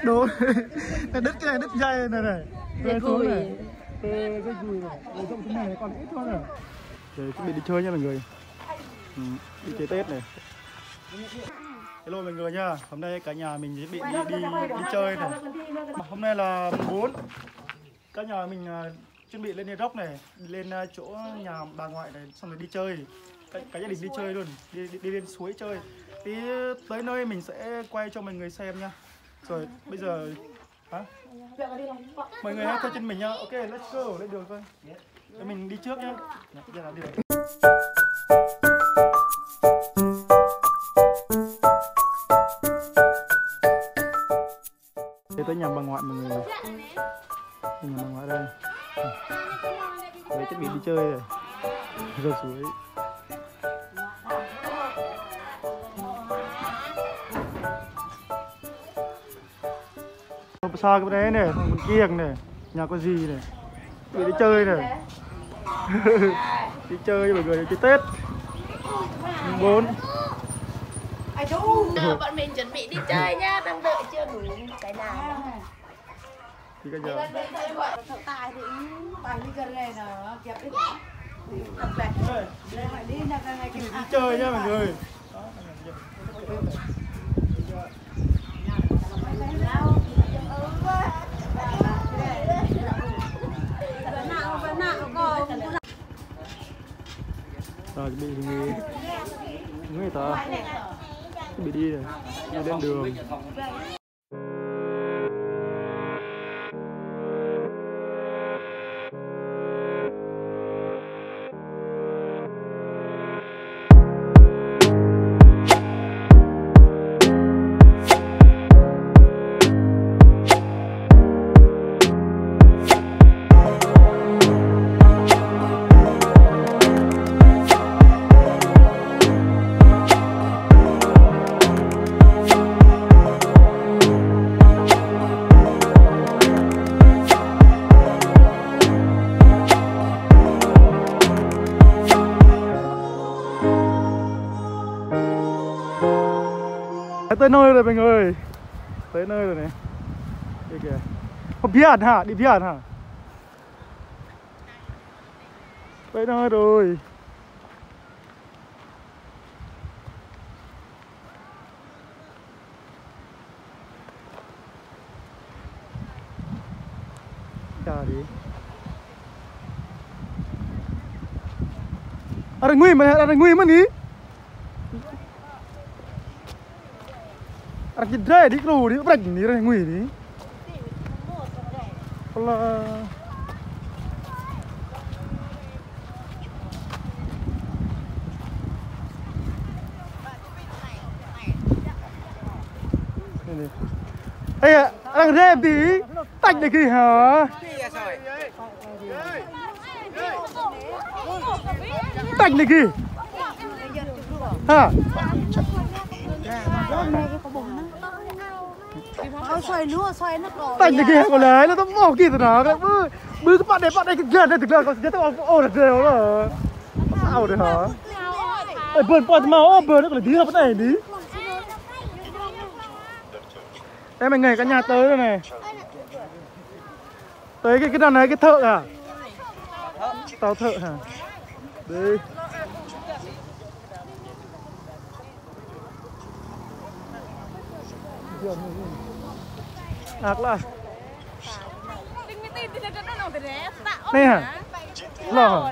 Đồ cái đứt cái này đứt dây này rơi xuống này, dây gùi này, rồi trong cái này còn ít thôi này. Rồi chuẩn bị đi chơi nha mọi người, đi chơi Tết này. Hello mọi người nha, hôm nay cả nhà mình chuẩn bị đi chơi này. Hôm nay là mùng 4, cả nhà mình chuẩn bị lên Đê Rốc này, lên chỗ nhà bà ngoại này, xong rồi đi chơi. Cả gia đình đi chơi luôn, đi lên suối chơi. Tí tới nơi mình sẽ quay cho mọi người xem nha. Rồi bây giờ hả? Mọi người hãy theo chân mình nha. Ok, let's go, lên đường thôi. Để mình đi trước nhá. Giờ là đi đấy. Thế tới nhà bà ngoại mọi người. Nhà bà ngoại đây. Đấy, chuẩn bị đi chơi rồi. Rồi suối. Xa cái đấy này, còn kia này, nhà có gì này, đi chơi này. Đi chơi mọi người, đi Tết mùng 4. Bọn mình chuẩn bị đi chơi nhá, đang đợi chưa đủ cái nào. Thì bây giờ đi chơi nhá mọi người. Rồi bị người ta bị đi rồi, đi lên đường. Tới nơi rồi mọi người, tới nơi rồi này. Đây kìa, không biết hả, đi biết hả? Tới nơi rồi. Chào đi. Ada nguy mà ní. Ada jedai di kru di berang ni orang ngui ni. Allah. Ê, đang rep tí, tách này kì hả? Tách này kì. Hả? Tạch này kia còn lấy nó tao bỏ kì rồi đó. Bư các bạn này gần đây thực ra còn rất là ô là đều rồi. Sao rồi hả? Ê bơn bơn máu bơn nó còn tí hợp này tí. Em mọi người cả nhà tới rồi này. Tới cái đoạn này cái thợ à? Tao thợ hả? Đi. Ác là này hả? Lò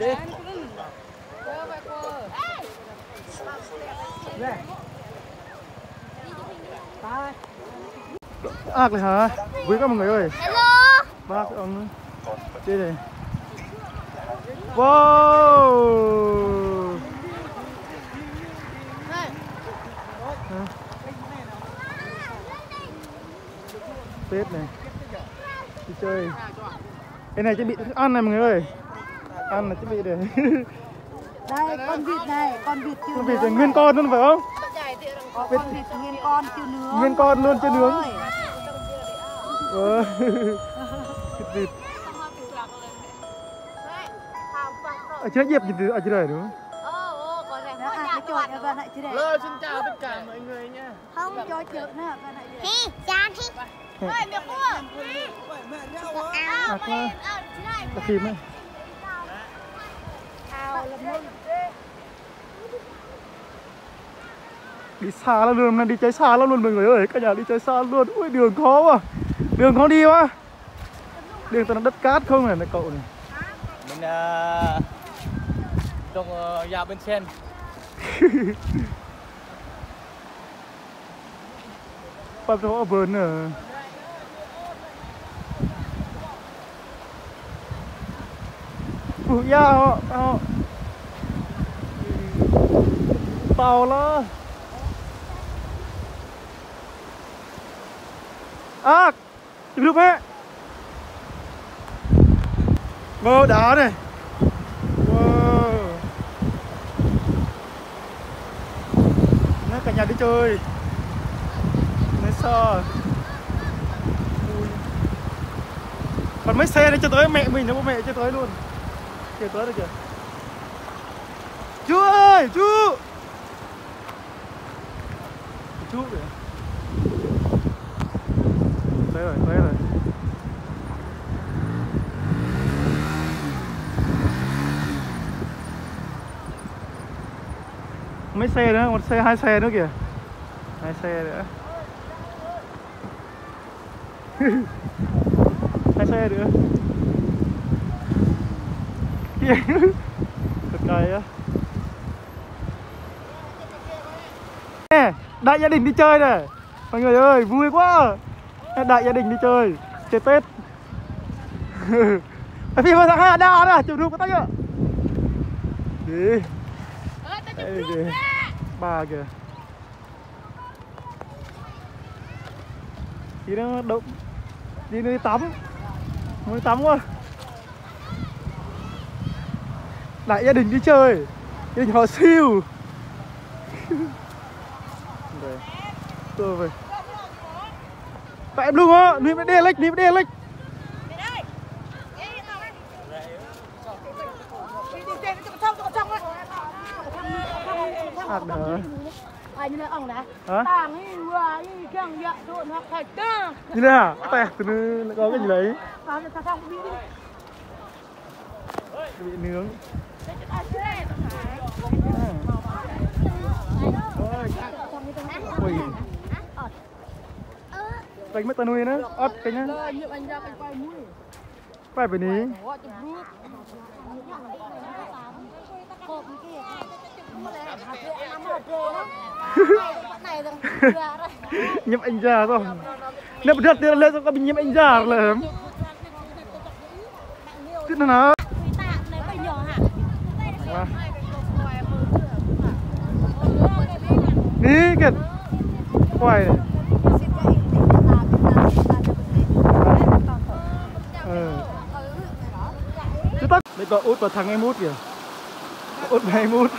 hả? Ác này hả? Quý các mọi người ơi. Hello. Bác ông đây này. Wow. Tết này, đi chơi. Cái này chuẩn bị thức ăn này mọi người ơi. Ăn là chuẩn bị để. Đây con vịt này, con vịt chưa nướng. Con vịt là nguyên con luôn phải không? Con vịt nguyên con chưa nướng. Nguyên con luôn chưa nướng. Thịt vịt. Ở trên dẹp gì ở trên này đúng không? Cái chỗ rồi gần lại chứ đây. Lơ xin chào tất cả mọi người nha. Không cho chữ nữa gần lại chứ. Hi, chán hi. Ôi, mẹ cua. Là phim ấy. Đi xa lắm luôn, đi chơi xa lắm luôn mọi người ơi, cả nhà đi chơi xa luôn. Ui đường khó quá, đường khó đi quá, đường toàn là đất cát không này cậu này. Mình trong nhà bên sen. Bắt đầu vườn nữa. Ya họ tàu đó à chụp lúc ấy wow đá này wow nó cả nhà đi chơi mấy sao còn mấy xe đấy cho tới mẹ mình nó bố mẹ cho tới luôn kìa tới rồi kìa chú ơi chú kìa tới rồi mấy xe nữa, một xe hai xe nữa kìa, hai xe nữa hai xe nữa thật cay á. Đại gia đình đi chơi này mọi người ơi, vui quá, đại gia đình đi chơi Tết. Phim tháng 2 đa nè, chụp được có tay ạ. Đi ba kìa đi nó động đi nó đi tắm muốn tắm quá. Đại gia đình đi chơi, gia đình họ siêu. Về tại em luôn á, đi mới đê lệch. Anh như ông này, tàng ấy vừa đi chẳng nhận trộn hoặc phải tơ. Như thế à? Tẹt từ nó có cái gì đấy? Bị nướng. Cánh mất tao nuôi nữa, ớt cánh á. Quay về ní. Nhâm anh già rồi. Nếu mà được lên có bị nhâm anh già là chứ nó đi kìa quay này. Chứ tắt bây giờ út vào thằng em út kìa, út vào em út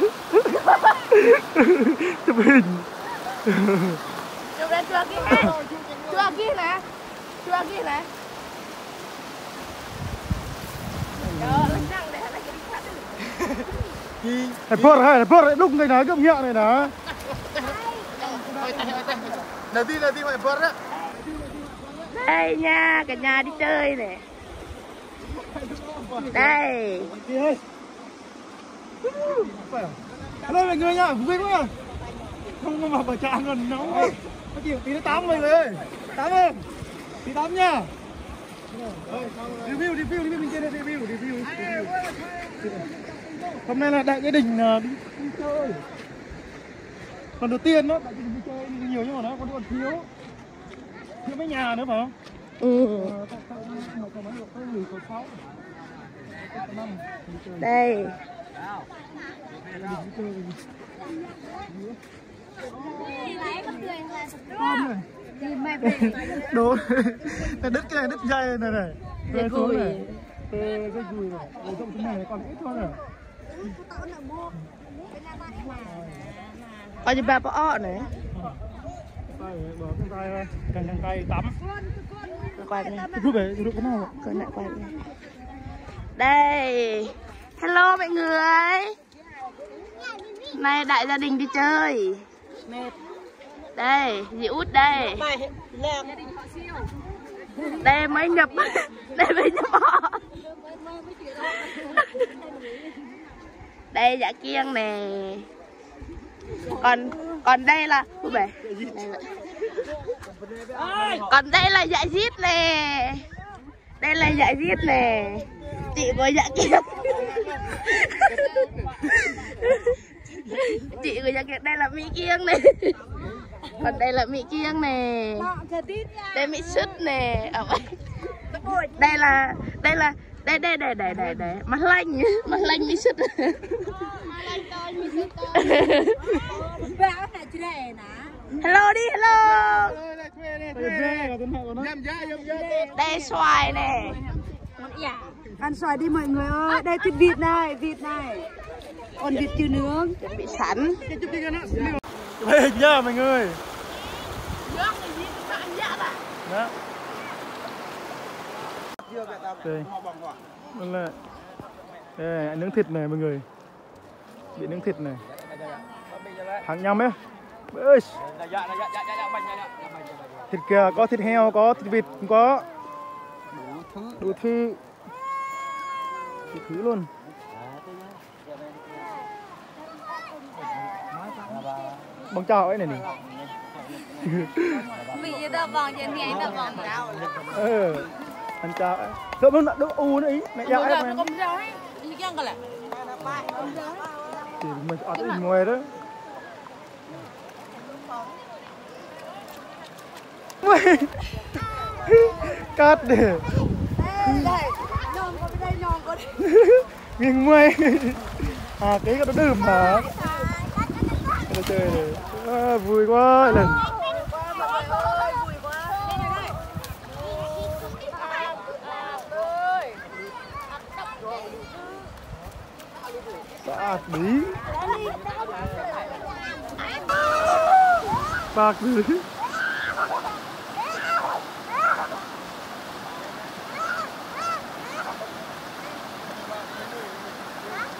chụp hình. Chụp lên chưa kia nè, chưa kia nè. Hãy bớt lúc người nói cái nhựa này đó. Đầu tiên phải bớt đó. Đây nha, cả nhà đi chơi này. Đây. Hello mọi người nha, vui quá. Không mà bà chạm còn nóng quá. Nó kiểu tí nó tắm mọi người ơi. Tắm không? Tí tắm nha. Review mình trên đây review. Hôm nay là đại gia đình đi chơi. Còn đầu tiên đó, đại gia đình đi chơi nhiều nhưng mà nó còn thiếu mấy nhà nữa phải không? Đây. Đồ đứt cái này đứt dây này này. Dây cùi. Dây cùi này. Trong cái này còn ít thôi này. Ở như bà bỏ này. Tay bỏ con tay càng tay tắm. Quay cái này. Rút về, rút cái nào? Coi lại quay cái này. Đây. Hello mọi người. Nay đại gia đình đi chơi. Đây, dì Út đây. Đây mới nhập. Đây mới nhập họ. Đây dạ kiêng nè. Còn đây là còn đây là dạ giết nè. Đây là dạ giết nè. Chị của dạ kiêng. Chị của dạ kiêng. Đây là Mỹ kiêng nè. Còn đây là Mỹ kiêng nè. Đây Mỹ sứt nè. Đây là đây mắt lanh Mỹ sứt. Hello đi, hello. Đây xoài nè. Ăn xoài đi mọi người ơi. Đây thịt vịt này, còn vịt chưa nướng. Chuẩn bị sẵn. Về hình nhá mọi người. Đó. Đây. Đây, nướng thịt này mọi người. Bị nướng thịt này. Hàng nhâm ấy. Thịt kìa, có thịt heo, có thịt vịt, cũng có đủ thứ luôn. Bằng chào ấy này nè. Mì đập vòng trên ngày đập vòng nào. Ăn chào ấy. Đỡ nó đỡ u nữa ý. Mẹ dạo em này. Chỉ mình ọt ở ngoài đó. Cát để nghiêng mây à cái nó đơm hả nó chơi này à, vui quá lần bạc bí bạc bí.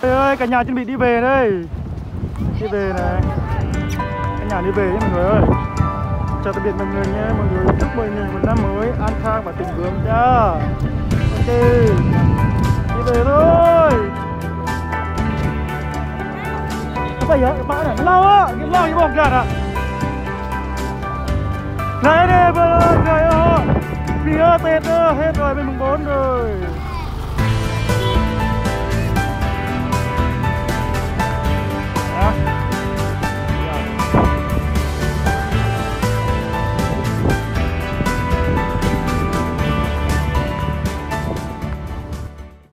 Ơi, cả nhà chuẩn bị đi về đây. Đi về này. Cả nhà đi về nhé mọi người ơi. Chào tạm biệt mọi người nhé. Mọi người chúc mọi người một năm mới an khang và thịnh vượng nha. Ok. Đi về thôi. Có phải vậy? Bạn này nó lâu á. Cái lâu như bóng chặt à. Này đây, mọi người ơi. Phía Tết hết rồi, bên mùng 4 rồi.